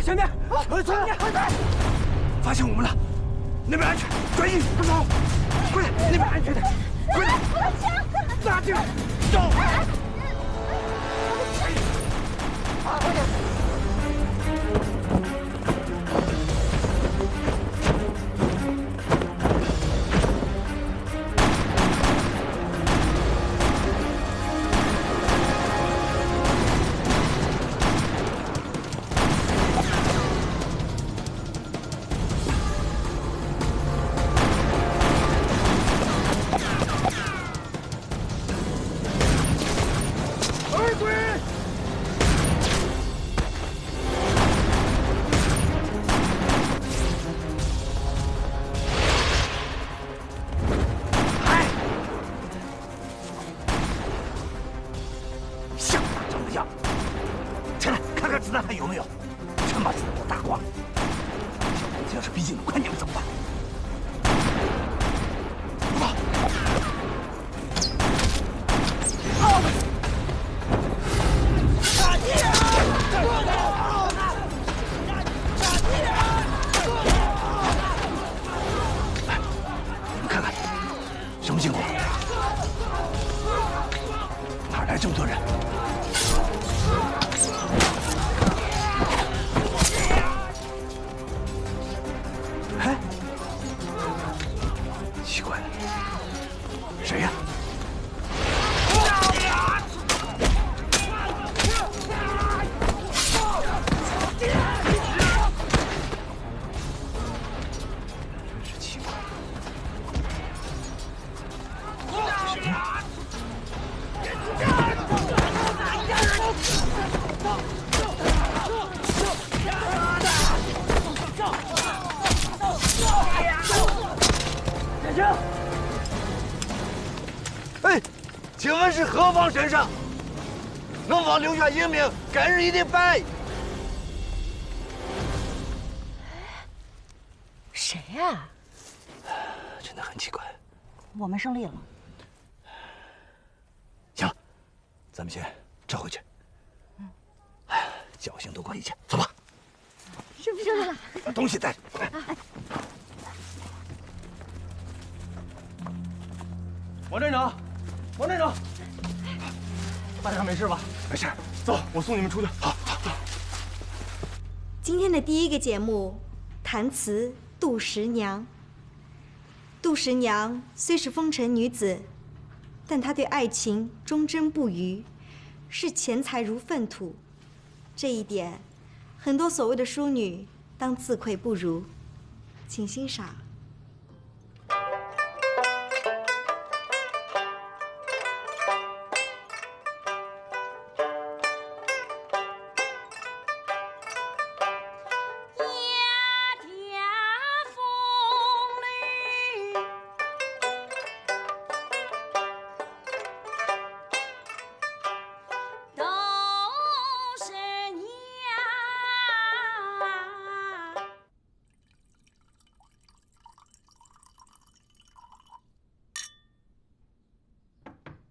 前面，前面，发现我们了，那边安全，转移，不走，快点，那边安全点，快点，拿去，走，快点。 请问是何方神圣？能否留下英名，改日一定拜。谁呀？真的很奇怪。我们胜利了。行了，咱们先撤回去。哎，侥幸躲过一劫，走吧。师傅，把东西带着。王站长，王站长，大家没事吧？没事。走，我送你们出去。好，好，走。今天的第一个节目，弹词杜十娘。杜十娘虽是风尘女子，但她对爱情忠贞不渝，视钱财如粪土。这一点，很多所谓的淑女当自愧不如。请欣赏。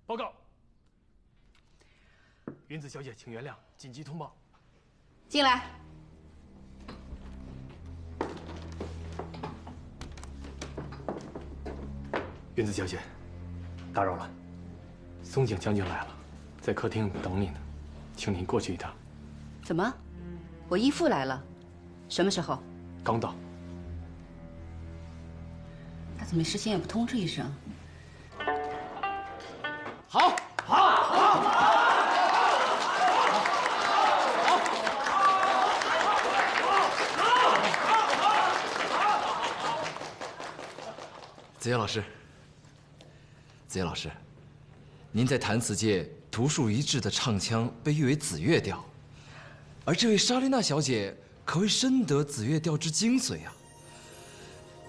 报告，云子小姐，请原谅，紧急通报。进来。云子小姐，打扰了。松井将军来了，在客厅等你呢，请您过去一趟。怎么？我义父来了？什么时候？刚到。他怎么事先也不通知一声？ 好，好，好，子夜老师，子夜老师，您在弹词界独树一帜的唱腔被誉为紫月调，而这位莎莉娜小姐可谓深得紫月调之精髓啊。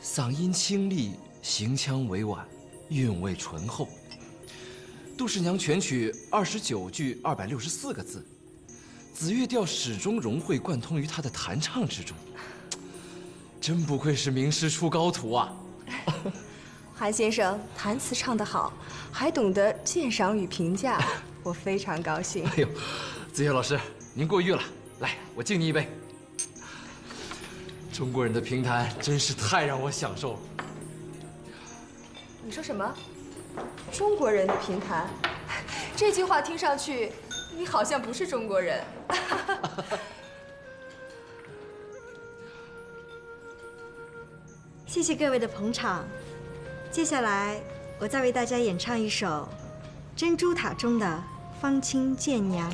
嗓音清丽，行腔委婉，韵味醇厚。 杜十娘全曲29句264个字，紫月调始终融会贯通于她的弹唱之中，真不愧是名师出高徒啊！韩先生弹词唱得好，还懂得鉴赏与评价，我非常高兴。哎呦，子夜老师，您过誉了，来，我敬你一杯。中国人的评弹真是太让我享受了。你说什么？中国人的评弹？这句话听上去，你好像不是中国人。谢谢各位的捧场。接下来，我再为大家演唱一首《珍珠塔》中的《芳清见娘》。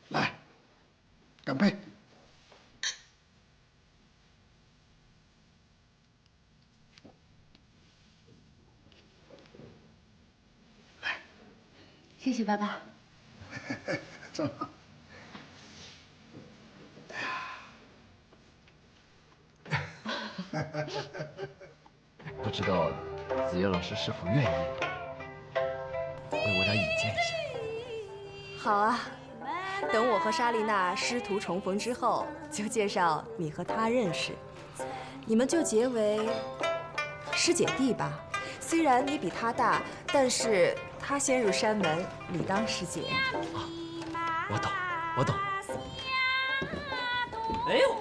来，干杯！谢谢爸爸。正好。不知道子越老师是否愿意为我俩引荐一下？好啊，等我和莎莉娜师徒重逢之后，就介绍你和她认识，你们就结为师姐弟吧。虽然你比她大，但是她先入山门，理当师姐。我懂，我懂。哎呦！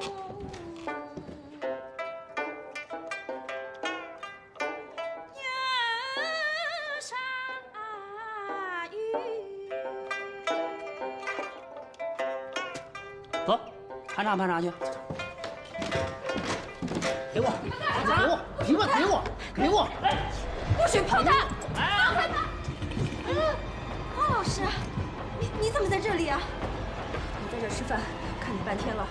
走，盘查盘查去。给我，给我，给我，给我，给我！不许碰他！放开他！花老师，你怎么在这里啊？我在这吃饭，看你半天了。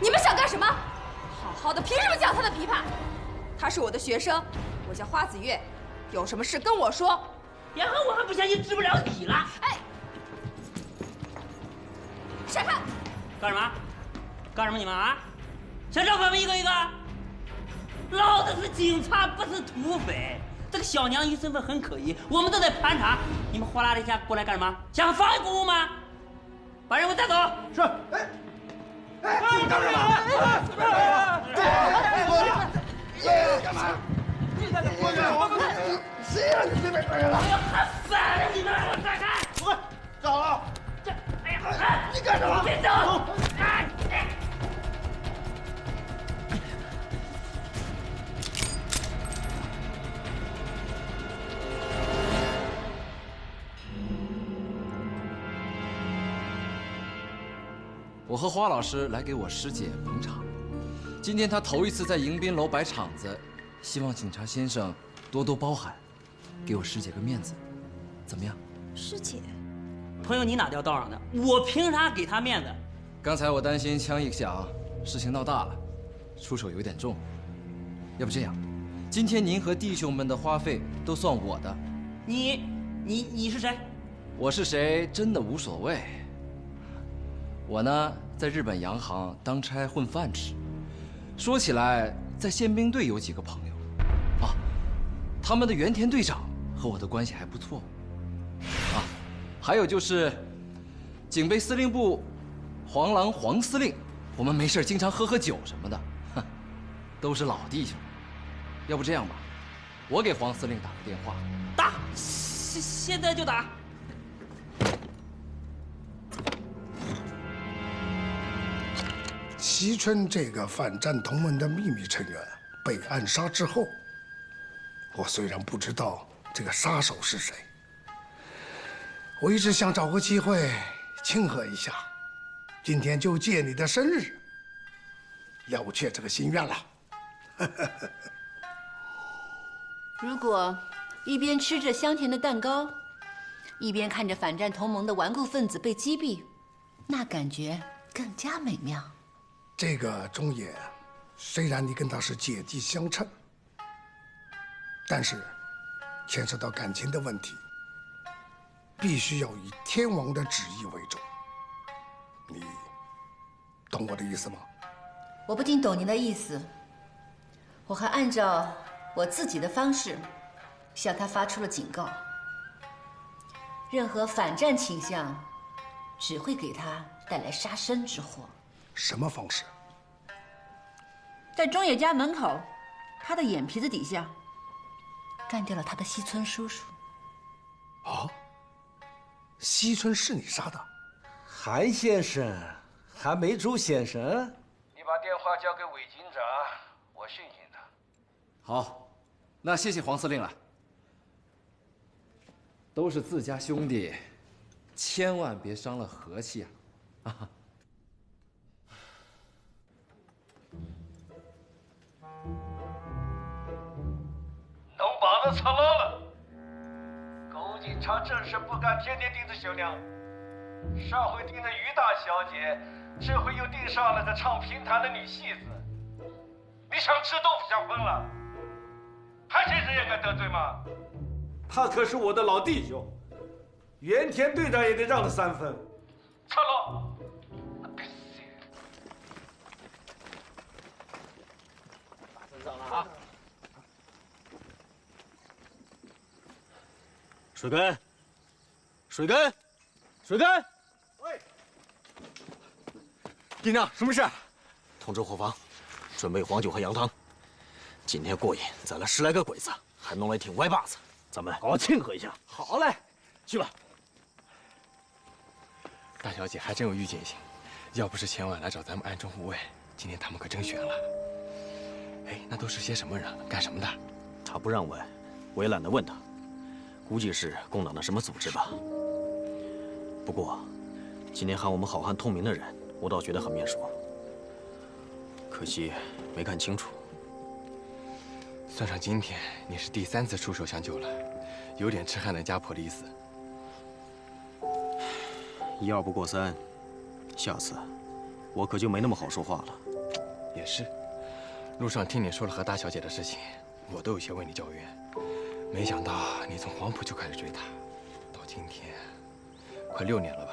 你们想干什么？好好的，凭什么讲他的琵琶？他是我的学生，我叫花子月，有什么事跟我说。然后我还不相信治不了你了。哎，闪开！干什么？干什么你们啊？想找我们一个一个？老子是警察，不是土匪。这个小娘姨身份很可疑，我们都在盘查。你们哗啦的一下过来干什么？想妨碍公务吗？把人给我带走。是。哎，你干什么？干嘛？你干什么？谁让你随便抓人了？哎呀，还烦了！你们让我闪开！我找了。这，哎呀，你干什么？别走！哎。我和花老师来给我师姐捧场。今天她头一次在迎宾楼摆场子，希望警察先生多多包涵，给我师姐个面子，怎么样？师姐，朋友，你哪条道上的？我凭啥给他面子？刚才我担心枪一响，事情闹大了，出手有点重。要不这样，今天您和弟兄们的花费都算我的。你是谁？我是谁真的无所谓。我呢，在日本洋行当差混饭吃。说起来，在宪兵队有几个朋友，啊，他们的原田队长和我的关系还不错。啊，还有就是警备司令部黄郎黄司令，我们没事经常喝酒什么的，哼，都是老弟兄。要不这样吧，我给黄司令打个电话。打，现在就打。齐春这个反战同盟的秘密成员被暗杀之后，我虽然不知道这个杀手是谁，我一直想找个机会庆贺一下。今天就借你的生日，了却这个心愿了。如果一边吃着香甜的蛋糕，一边看着反战同盟的顽固分子被击毙，那感觉更加美妙。这个中野，虽然你跟他是姐弟相称，但是牵涉到感情的问题，必须要以天王的旨意为重。你懂我的意思吗？我不仅懂您的意思，我还按照我自己的方式向他发出了警告。任何反战倾向，只会给他带来杀身之祸。什么方式？在中野家门口，他的眼皮子底下干掉了他的西村叔叔。哦，西村是你杀的？韩先生，韩梅竹先生，你把电话交给韦警长，我讯讯他。好，那谢谢黄司令了。都是自家兄弟，千万别伤了和气啊！啊。能把他查牢了。狗警察正是不敢天天盯着小娘，上回盯着于大小姐，这回又盯上了个唱评弹的女戏子。你想吃豆腐想疯了？韩先生也敢得罪吗？他可是我的老弟兄，原田队长也得让他3分。查牢。打身上了啊！水根，水根，水根！喂，营长，什么事？通知伙房，准备黄酒和羊汤。今天过瘾，宰了10来个鬼子，还弄来挺歪把子，咱们好好庆贺一下。好嘞，去吧。大小姐还真有预见性，要不是前晚来找咱们暗中护卫，今天他们可真悬了。哎，那都是些什么人？干什么的？他不让问，我也懒得问他。估计是共党的什么组织吧。不过，今天喊我们好汉通明的人，我倒觉得很面熟。可惜没看清楚。算上今天，你是第3次出手相救了，有点痴汉的家婆的意思。1、2不过3，下次我可就没那么好说话了。也是，路上听你说了和大小姐的事情，我都有些为你叫冤。没想到你从黄埔就开始追她，到今天快6年了吧？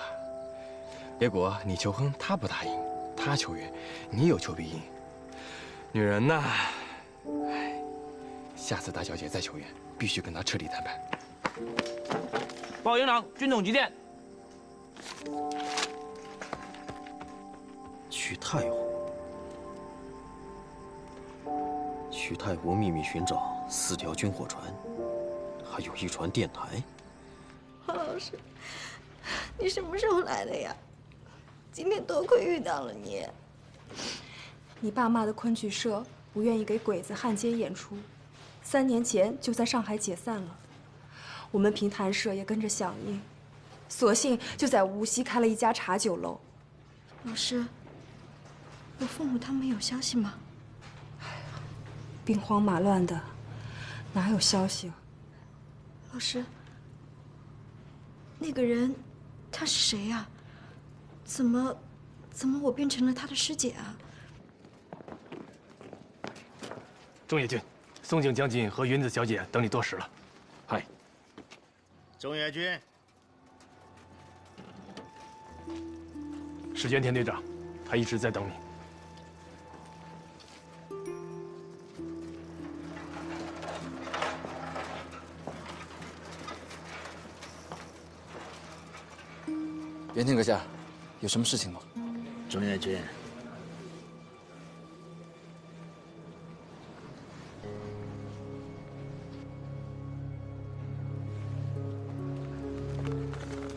结果你求婚她不答应，她求援，你有求必应。女人呐，哎，下次大小姐再求援，必须跟她彻底谈判。报营长，军统急电。去太湖，去太湖秘密寻找4条军火船，还有1船电台。黄老师，你什么时候来的呀？今天多亏遇到了你。你爸妈的昆剧社不愿意给鬼子汉奸演出，3年前就在上海解散了。我们评弹社也跟着响应，索性就在无锡开了一家茶酒楼。老师，我父母他们有消息吗？兵荒马乱的，哪有消息啊？老师，那个人他是谁呀？怎么我变成了他的师姐啊？中野君，松井将军和云子小姐等你多时了。嗨。中野君，是原田队长，他一直在等你。原田阁下，有什么事情吗？中野君，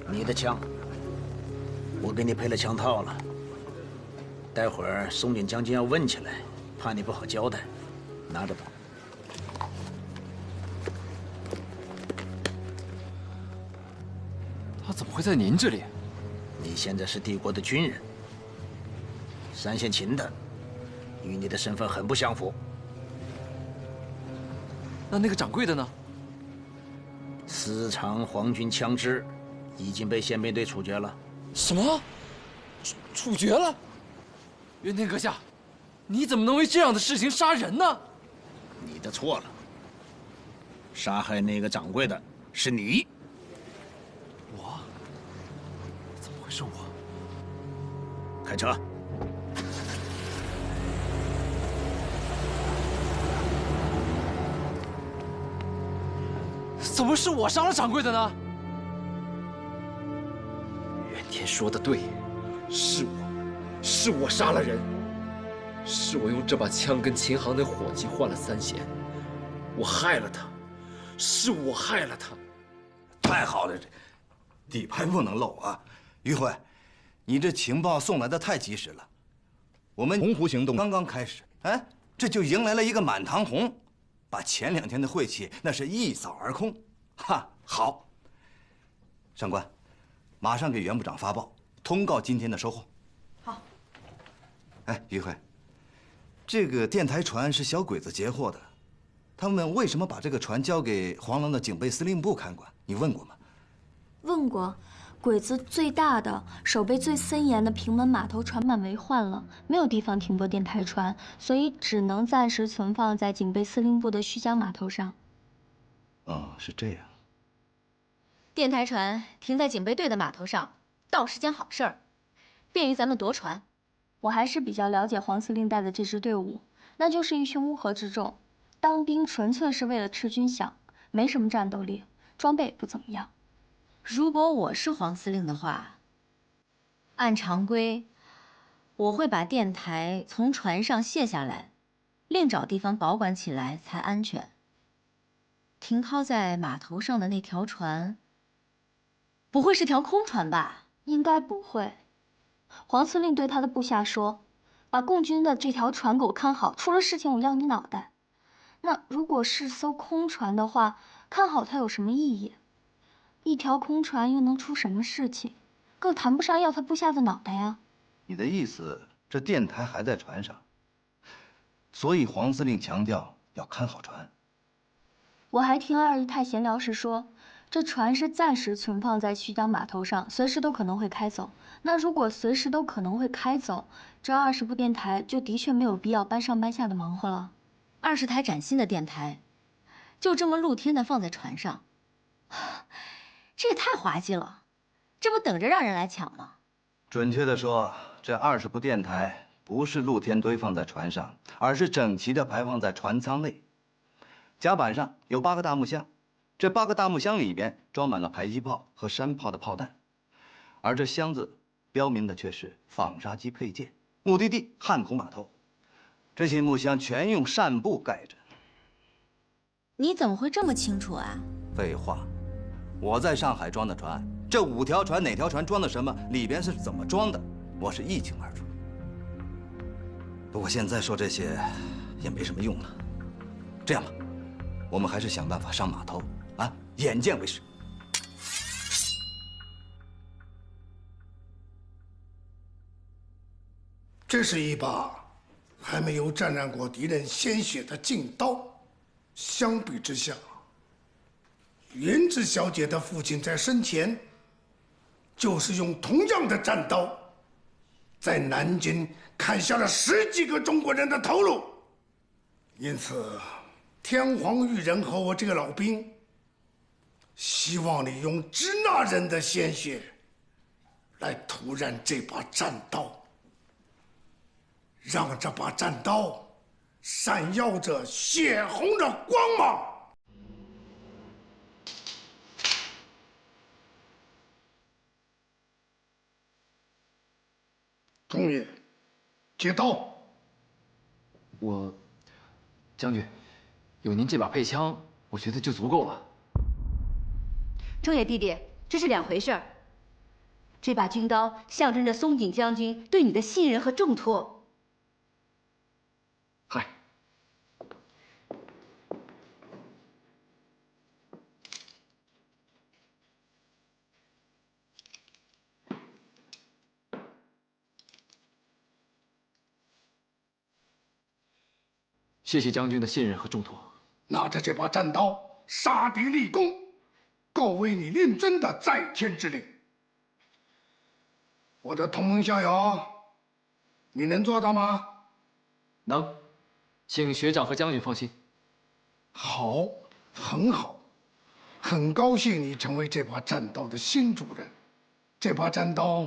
你的枪，我给你配了枪套了。待会儿松井将军要问起来，怕你不好交代，拿着吧。他怎么会在您这里？你现在是帝国的军人，3线秦的，与你的身份很不相符。那个掌柜的呢？私藏皇军枪支，已经被宪兵队处决了。什么？处决了？原田阁下，你怎么能为这样的事情杀人呢？你的错了，杀害那个掌柜的是你。我？怎么会是我？开车。怎么是我杀了掌柜的呢？原田说的对，是我杀了人，是我用这把枪跟秦行的伙计换了3弦，我害了他，是我害了他。太好了，这底牌不能漏啊！于慧，你这情报送来的太及时了，我们洪湖行动刚刚开始，哎，这就迎来了一个满堂红，把前2天的晦气那是一扫而空。哈，好，上官，马上给袁部长发报，通告今天的收获。好。哎，于慧，这个电台船是小鬼子截获的，他们为什么把这个船交给黄狼的警备司令部看管？你问过吗？问过，鬼子最大的、守备最森严的平门码头船满为患了，没有地方停泊电台船，所以只能暂时存放在警备司令部的胥江码头上。哦，是这样。电台船停在警备队的码头上，倒是件好事儿，便于咱们夺船。我还是比较了解黄司令带的这支队伍，那就是一群乌合之众，当兵纯粹是为了吃军饷，没什么战斗力，装备不怎么样。如果我是黄司令的话，按常规，我会把电台从船上卸下来，另找地方保管起来才安全。停靠在码头上的那条船，不会是条空船吧？应该不会。黄司令对他的部下说：“把共军的这条船给我看好，出了事情我要你脑袋。”那如果是艘空船的话，看好它有什么意义？一条空船又能出什么事情？更谈不上要他部下的脑袋呀。你的意思，这电台还在船上，所以黄司令强调要看好船。我还听二姨太闲聊时说，这船是暂时存放在胥江码头上，随时都可能会开走。那如果随时都可能会开走，这20部电台就的确没有必要搬上搬下的忙活了。20台崭新的电台，就这么露天的放在船上，这也太滑稽了，这不等着让人来抢吗？准确的说，这20部电台不是露天堆放在船上，而是整齐地排放在船舱内。甲板上有8个大木箱，这8个大木箱里边装满了迫击炮和山炮的炮弹，而这箱子标明的却是纺纱机配件，目的地汉口码头。这些木箱全用扇布盖着。你怎么会这么清楚啊？废话，我在上海装的船，这5条船哪条船装的什么，里边是怎么装的，我是一清二楚。不过现在说这些也没什么用了。这样吧，我们还是想办法上码头啊，眼见为实。这是一把还没有沾染过敌人鲜血的劲刀。相比之下，云芝小姐的父亲在生前就是用同样的战刀，在南京砍下了10几个中国人的头颅。因此，天皇裕仁和我这个老兵，希望你用支那人的鲜血来涂染这把战刀，让这把战刀闪耀着血红的光芒。东野，接刀。将军，有您这把配枪，我觉得就足够了。中野弟弟，这是2回事儿。这把军刀象征着松井将军对你的信任和重托。嗨。谢谢将军的信任和重托。拿着这把战刀杀敌立功，够为你令尊的在天之灵。我的同盟校友，你能做到吗？能，请学长和将军放心。好，很好，很高兴你成为这把战刀的新主人。这把战刀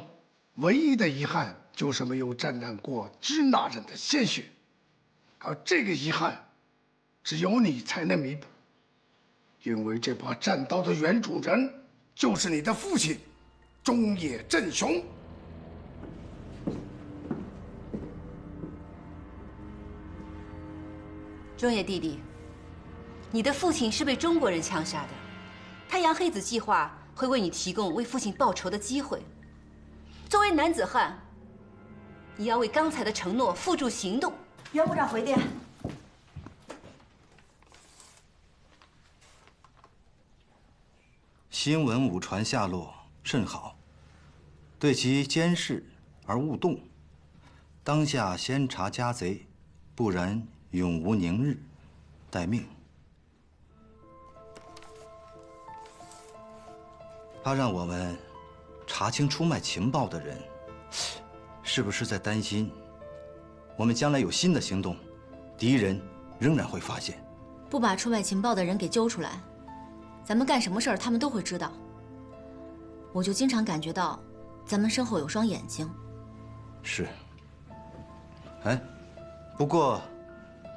唯一的遗憾就是没有沾染过支那人的鲜血。而这个遗憾，只有你才能弥补，因为这把战刀的原主人就是你的父亲，中野正雄。中野弟弟，你的父亲是被中国人枪杀的，太阳黑子计划会为你提供为父亲报仇的机会。作为男子汉，你要为刚才的承诺付诸行动。袁部长回电。新闻误传下落甚好，对其监视而勿动。当下先查家贼，不然永无宁日。待命。他让我们查清出卖情报的人，是不是在担心我们将来有新的行动，敌人仍然会发现？不把出卖情报的人给揪出来，咱们干什么事儿他们都会知道。我就经常感觉到，咱们身后有双眼睛。是。哎，不过，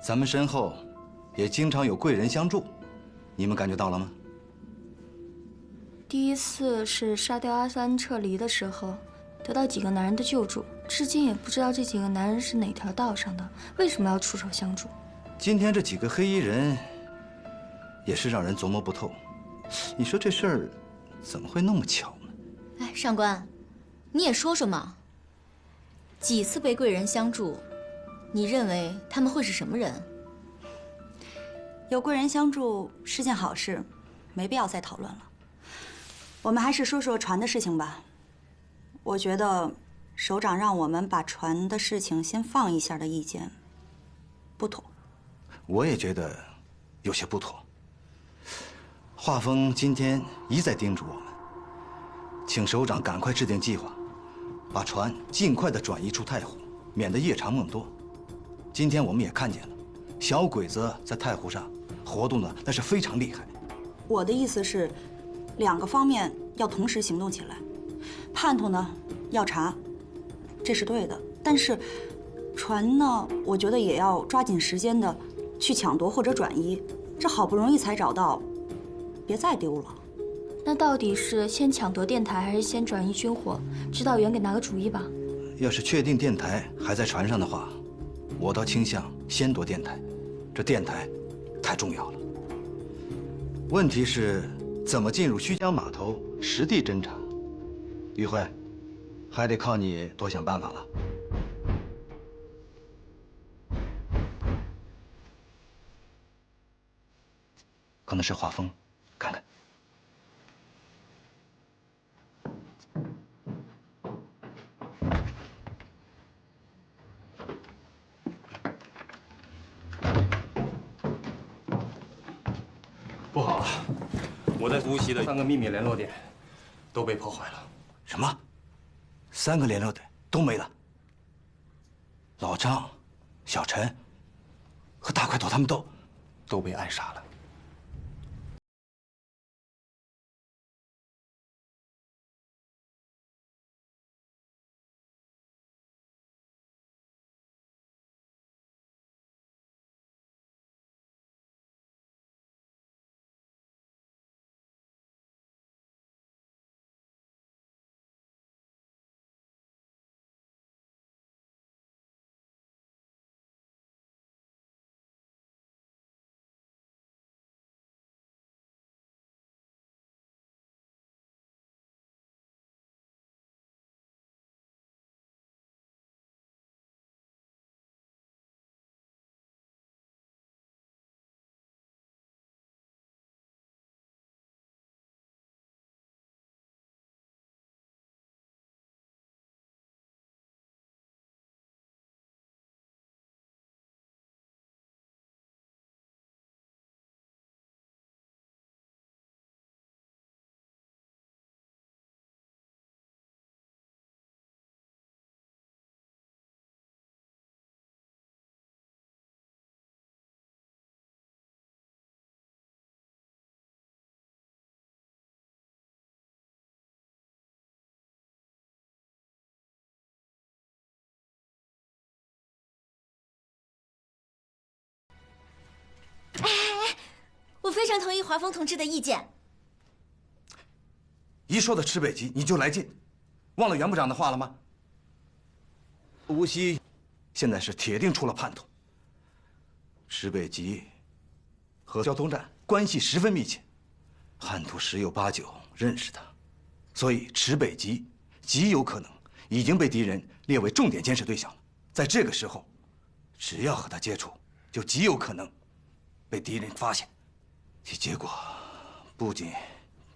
咱们身后也经常有贵人相助，你们感觉到了吗？第一次是杀掉阿三撤离的时候，得到几个男人的救助，至今也不知道这几个男人是哪条道上的，为什么要出手相助？今天这几个黑衣人，也是让人琢磨不透。你说这事儿怎么会那么巧呢？哎，上官，你也说说嘛。几次被贵人相助，你认为他们会是什么人？有贵人相助是件好事，没必要再讨论了。我们还是说说船的事情吧。我觉得首长让我们把船的事情先放一下的意见不妥。我也觉得有些不妥。华峰今天一再叮嘱我们，请首长赶快制定计划，把船尽快地转移出太湖，免得夜长梦多。今天我们也看见了，小鬼子在太湖上活动的那是非常厉害。我的意思是，两个方面要同时行动起来。叛徒呢要查，这是对的，但是船呢，我觉得也要抓紧时间的去抢夺或者转移。这好不容易才找到，别再丢了。那到底是先抢夺电台，还是先转移军火？指导员给拿个主意吧。要是确定电台还在船上的话，我倒倾向先夺电台。这电台太重要了。问题是怎么进入须江码头实地侦查？于慧，还得靠你多想办法了。可能是华峰，看看。不好了，我在无锡的3个秘密联络点都被破坏了。什么？3个联络点都没了？老张、小陈和大块头他们都被暗杀了。我非常同意华峰同志的意见。一说到吃北极，你就来劲，忘了袁部长的话了吗？无锡现在是铁定出了叛徒，池北吉和交通站关系十分密切，叛徒十有八九认识他，所以池北吉极有可能已经被敌人列为重点监视对象了。在这个时候，只要和他接触，就极有可能被敌人发现。其结果，不仅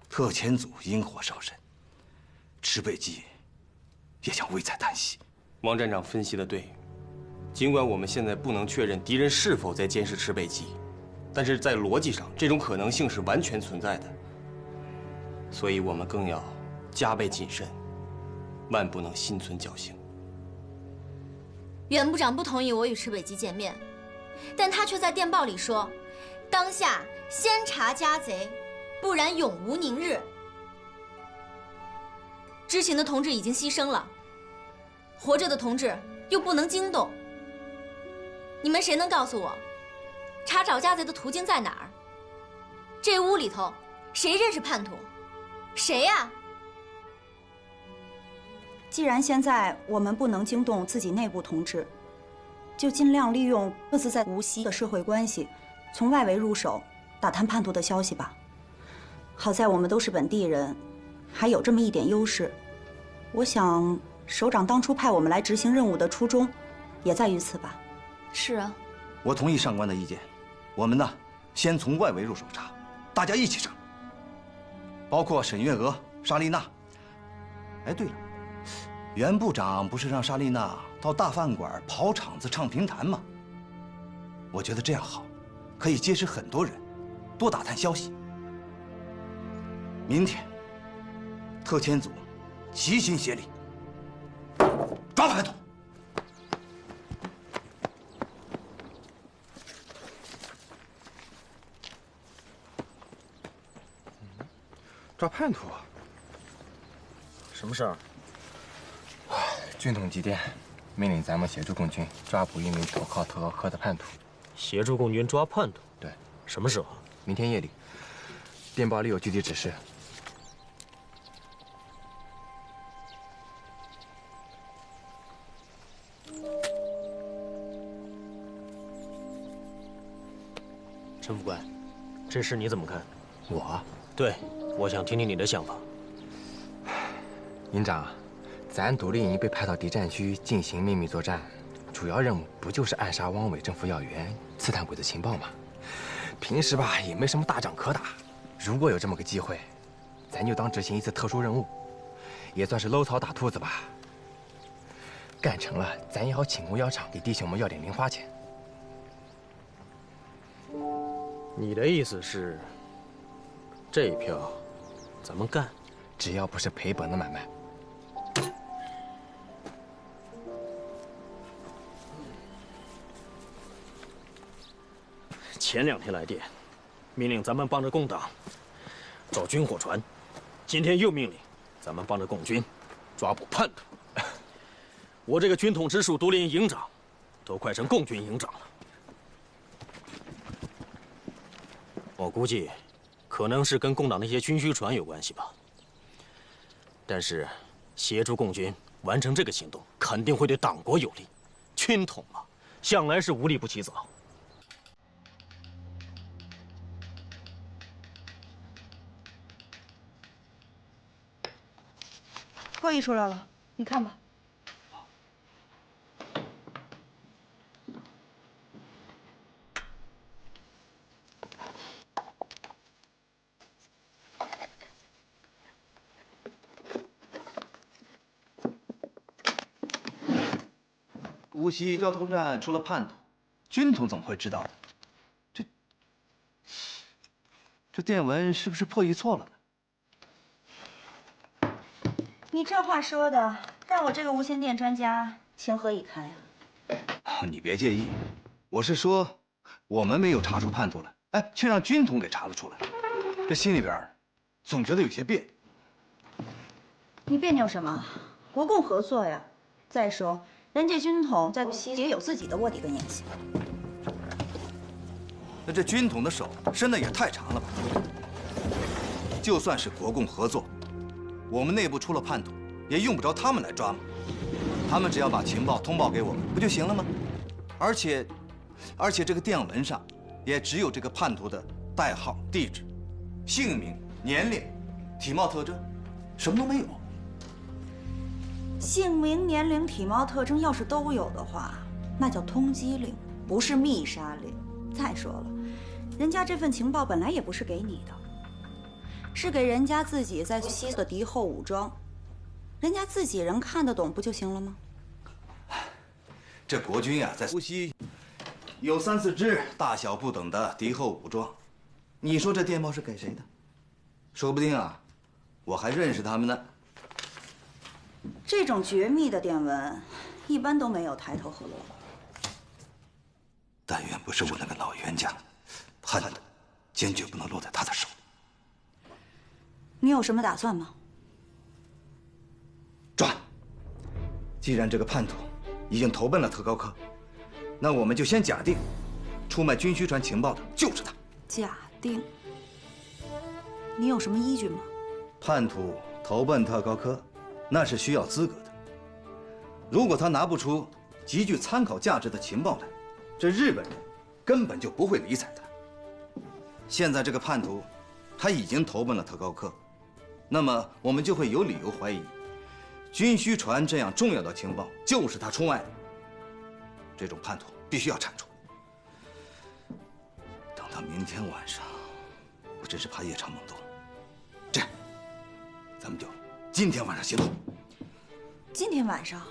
特遣组引火烧身，池北吉也将危在旦夕。王站长分析的对，尽管我们现在不能确认敌人是否在监视池北吉，但是在逻辑上，这种可能性是完全存在的。所以我们更要加倍谨慎，万不能心存侥幸。袁部长不同意我与池北吉见面，但他却在电报里说：“当下先查家贼，不然永无宁日。”知情的同志已经牺牲了，活着的同志又不能惊动。你们谁能告诉我，查找家贼的途径在哪儿？这屋里头谁认识叛徒？谁呀？既然现在我们不能惊动自己内部同志，就尽量利用各自在无锡的社会关系，从外围入手打探叛徒的消息吧。好在我们都是本地人，还有这么一点优势。我想首长当初派我们来执行任务的初衷，也在于此吧。是啊，我同意上官的意见。我们呢，先从外围入手查，大家一起查，包括沈月娥、沙丽娜。哎，对了，袁部长不是让沙丽娜到大饭馆跑场子、唱评弹吗？我觉得这样好，可以结识很多人，多打探消息。明天，特遣组齐心协力，抓叛徒。抓叛徒？什么事儿？军统急电，命令咱们协助共军抓捕一名投靠特高科的叛徒。协助共军抓叛徒？对。什么时候？明天夜里。电报里有具体指示。陈副官，这事你怎么看？我？对，我想听听你的想法。营长，咱独立营被派到敌占区进行秘密作战，主要任务不就是暗杀汪伪政府要员、刺探鬼子情报吗？平时吧也没什么大仗可打，如果有这么个机会，咱就当执行一次特殊任务，也算是搂草打兔子吧。干成了，咱也好请供药厂给弟兄们要点零花钱。你的意思是，这一票咱们干，只要不是赔本的买卖。前2天来电，命令咱们帮着共党找军火船，今天又命令咱们帮着共军抓捕叛徒。我这个军统直属独立营营长，都快成共军营长了。我估计，可能是跟共党那些军需船有关系吧。但是，协助共军完成这个行动，肯定会对党国有利。军统嘛，向来是无利不起早。会议出来了，你看吧。无锡交通站出了叛徒，军统怎么会知道？这电文是不是破译错了呢？你这话说的，让我这个无线电专家情何以堪呀？你别介意，我是说，我们没有查出叛徒来，哎，却让军统给查了出来，这心里边总觉得有些别扭。你别扭什么？国共合作呀。再说，人家军统在无锡也有自己的卧底跟演习。那这军统的手伸得也太长了吧？就算是国共合作，我们内部出了叛徒，也用不着他们来抓嘛。他们只要把情报通报给我们，不就行了吗？而且，而且这个电文上也只有这个叛徒的代号、地址、姓名、年龄、体貌特征，什么都没有。姓名、年龄、体貌特征要是都有的话，那叫通缉令，不是密杀令。再说了，人家这份情报本来也不是给你的，是给人家自己在西的敌后武装，人家自己人看得懂不就行了吗？这国军呀，在苏西有3、4支大小不等的敌后武装，你说这电报是给谁的？说不定啊，我还认识他们呢。这种绝密的电文，一般都没有抬头和落。但愿不是我那个老冤家，叛徒坚决不能落在他的手。你有什么打算吗？抓！既然这个叛徒已经投奔了特高科，那我们就先假定，出卖军需船情报的就是他。假定？你有什么依据吗？叛徒投奔特高科，那是需要资格的。如果他拿不出极具参考价值的情报来，这日本人根本就不会理睬他。现在这个叛徒，他已经投奔了特高科，那么我们就会有理由怀疑，军需船这样重要的情报就是他出卖的。这种叛徒必须要铲除。等到明天晚上，我真是怕夜长梦多。这样，咱们就今天晚上行动。今天晚上？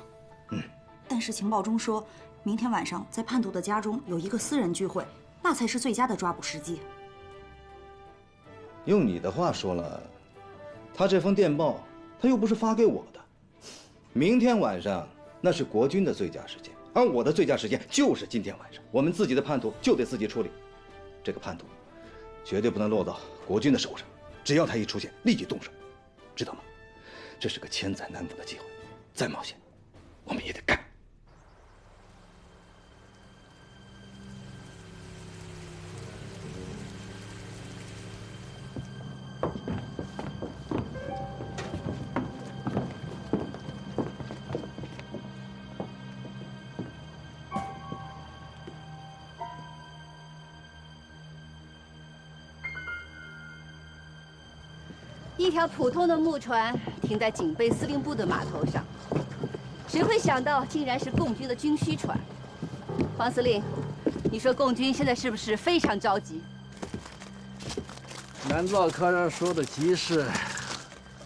但是情报中说，明天晚上在叛徒的家中有一个私人聚会，那才是最佳的抓捕时机。用你的话说了，他这封电报他又不是发给我的。明天晚上那是国军的最佳时间，而我的最佳时间就是今天晚上。我们自己的叛徒就得自己处理，这个叛徒绝对不能落到国军的手上。只要他一出现，立即动手，知道吗？这是个千载难逢的机会，再冒险，我们也得干。一条普通的木船停在警备司令部的码头上，谁会想到竟然是共军的军需船？黄司令，你说共军现在是不是非常着急？难道科长说的急事？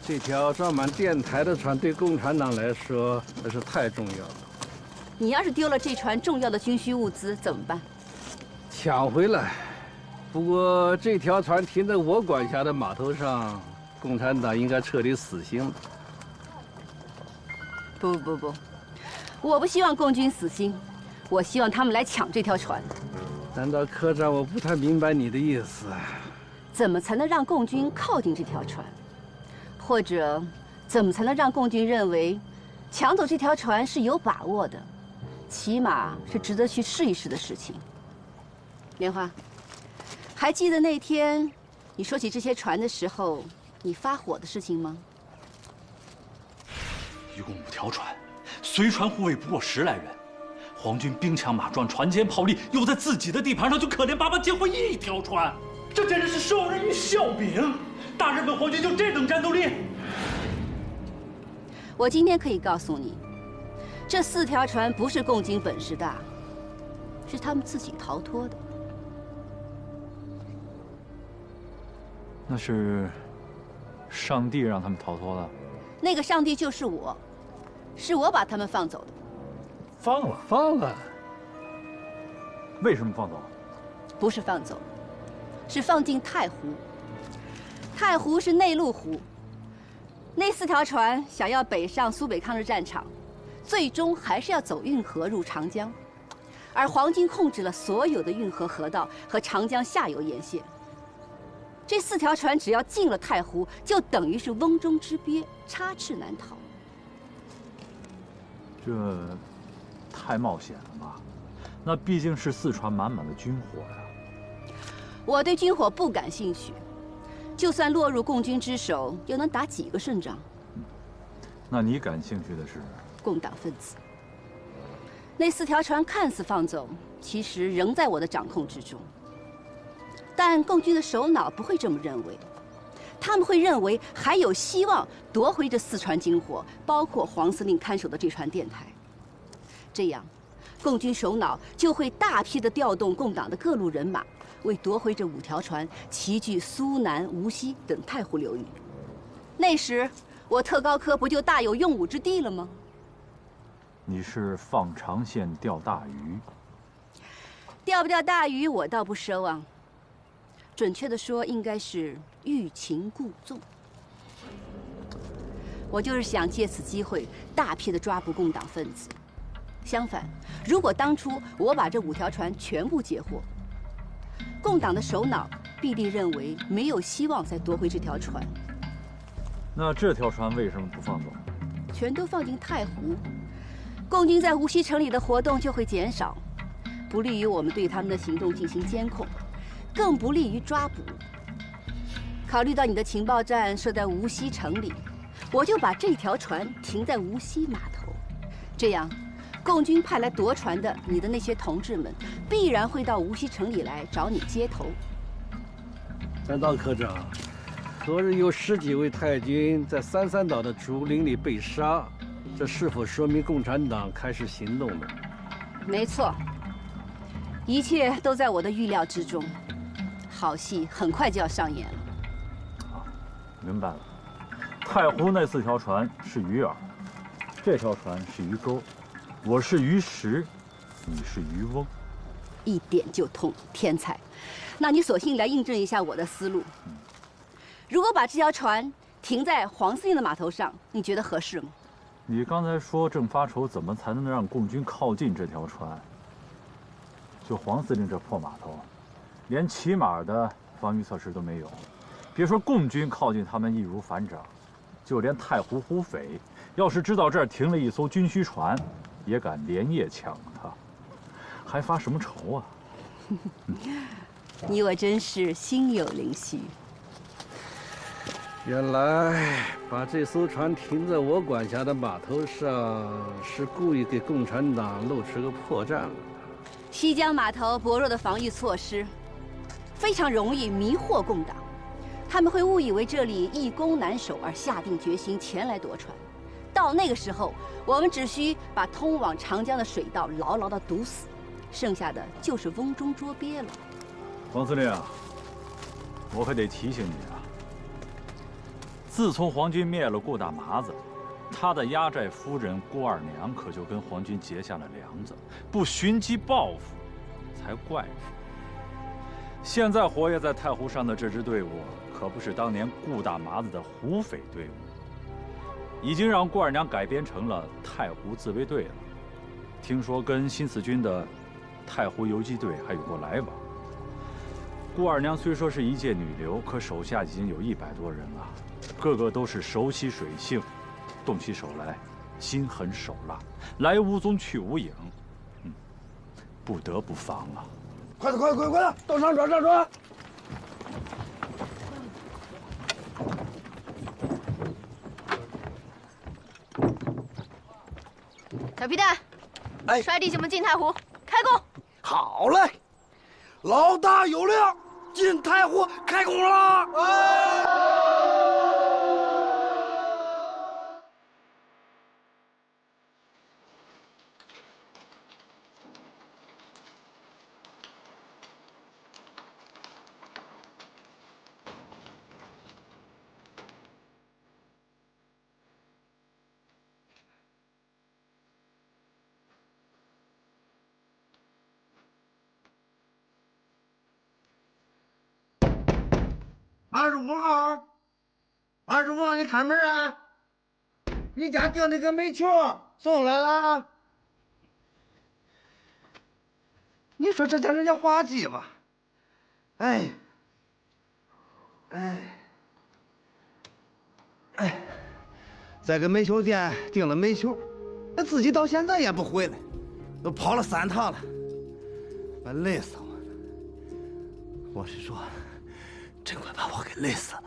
这条装满电台的船对共产党来说那是太重要了。你要是丢了这船重要的军需物资怎么办？抢回来。不过这条船停在我管辖的码头上，共产党应该彻底死心了。不，我不希望共军死心，我希望他们来抢这条船。难道科长，我不太明白你的意思。怎么才能让共军靠近这条船？或者，怎么才能让共军认为，抢走这条船是有把握的，起码是值得去试一试的事情？莲花，还记得那天你说起这些船的时候，你发火的事情吗？一共5条船，随船护卫不过10来人，皇军兵强马壮，船坚炮利，又在自己的地盘上就可怜巴巴捡回1条船，这简直是授人以笑柄！大日本皇军就这等战斗力？我今天可以告诉你，这4条船不是共军本事大，是他们自己逃脱的。那是上帝让他们逃脱的。那个上帝就是我，是我把他们放走的。放了。为什么放走？不是放走，是放进太湖。太湖是内陆湖。那4条船想要北上苏北抗日战场，最终还是要走运河入长江，而皇军控制了所有的运河河道和长江下游沿线。这4条船只要进了太湖，就等于是瓮中之鳖，插翅难逃。这太冒险了吧？那毕竟是4船满满的军火呀。我对军火不感兴趣，就算落入共军之手，又能打几个胜仗？那你感兴趣的是共党分子。那4条船看似放走，其实仍在我的掌控之中。但共军的首脑不会这么认为，他们会认为还有希望夺回这4船金火，包括黄司令看守的这船电台。这样，共军首脑就会大批的调动共党的各路人马，为夺回这5条船齐聚苏南、无锡等太湖流域。那时，我特高科不就大有用武之地了吗？你是放长线钓大鱼，钓不钓大鱼，我倒不奢望。准确的说，应该是欲擒故纵。我就是想借此机会大批的抓捕共党分子。相反，如果当初我把这5条船全部截获，共党的首脑必定认为没有希望再夺回这条船。那这条船为什么不放走？全都放进太湖，共军在无锡城里的活动就会减少，不利于我们对他们的行动进行监控，更不利于抓捕。考虑到你的情报站设在无锡城里，我就把这条船停在无锡码头，这样，共军派来夺船的你的那些同志们，必然会到无锡城里来找你接头。难道科长，昨日有10几位太军在三三岛的竹林里被杀，这是否说明共产党开始行动了？没错，一切都在我的预料之中。好戏很快就要上演了。明白了，太湖那4条船是鱼饵，这条船是鱼钩，我是鱼食，你是渔翁。一点就通，天才。那你索性来印证一下我的思路。如果把这条船停在黄司令的码头上，你觉得合适吗？你刚才说正发愁怎么才能让共军靠近这条船，就黄司令这破码头，连起码的防御措施都没有。别说共军靠近他们易如反掌，就连太湖湖匪，要是知道这儿停了一艘军需船，也敢连夜抢他，还发什么愁啊？你我真是心有灵犀。原来把这艘船停在我管辖的码头上，是故意给共产党露出个破绽了。西江码头薄弱的防御措施，非常容易迷惑共党。他们会误以为这里易攻难守，而下定决心前来夺船。到那个时候，我们只需把通往长江的水道牢牢地堵死，剩下的就是瓮中捉鳖了。黄司令，我可得提醒你啊，自从皇军灭了顾大麻子，他的压寨夫人顾二娘可就跟皇军结下了梁子，不寻机报复才怪呢。现在活跃在太湖上的这支队伍，可不是当年顾大麻子的湖匪队伍，已经让顾二娘改编成了太湖自卫队了。听说跟新四军的太湖游击队还有过来往。顾二娘虽说是一介女流，可手下已经有100多人了，个个都是熟悉水性，动起手来心狠手辣，来无踪去无影，不得不防啊！快点，快点，快点，都上船，上船！小皮蛋，哎，率弟兄们进太湖，开工！好嘞，老大有令，进太湖开工了！25号，25号，你开门啊！你家订那个煤球送来了。你说这叫人家滑稽吧？哎，在个煤球店订了煤球，他自己到现在也不回来，都跑了3趟了，我累死我了。我是说，真快把我给累死了。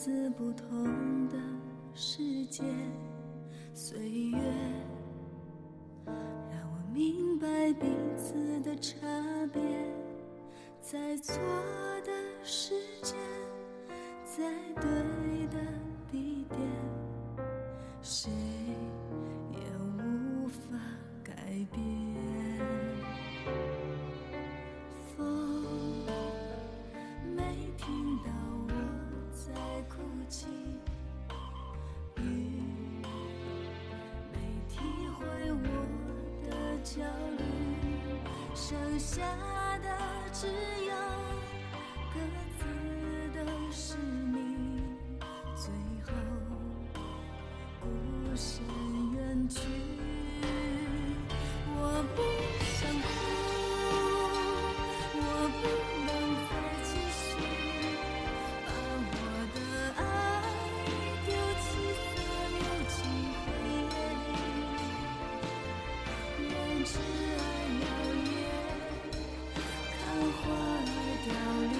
自不同的世界，岁月让我明白彼此的差别，在错的时间，在对的地点，谁也无法改变。风没听到我在哭泣，雨没体会我的焦虑，剩下的只有各自的使命，最后孤身远去。我不想哭，我不能再继续把我的爱丢弃在有情黑夜里，让挚爱摇曳，看花儿凋零，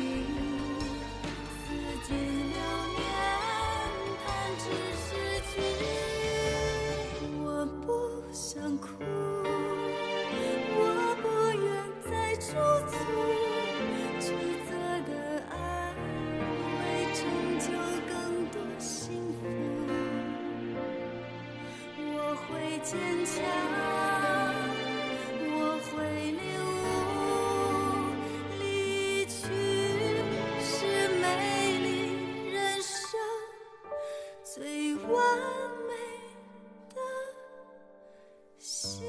四季流年弹指逝去。我不想哭，我不愿再驻足，曲折的爱会成就更多幸福。我会坚强，我会领悟，离去是美丽人生最完美的结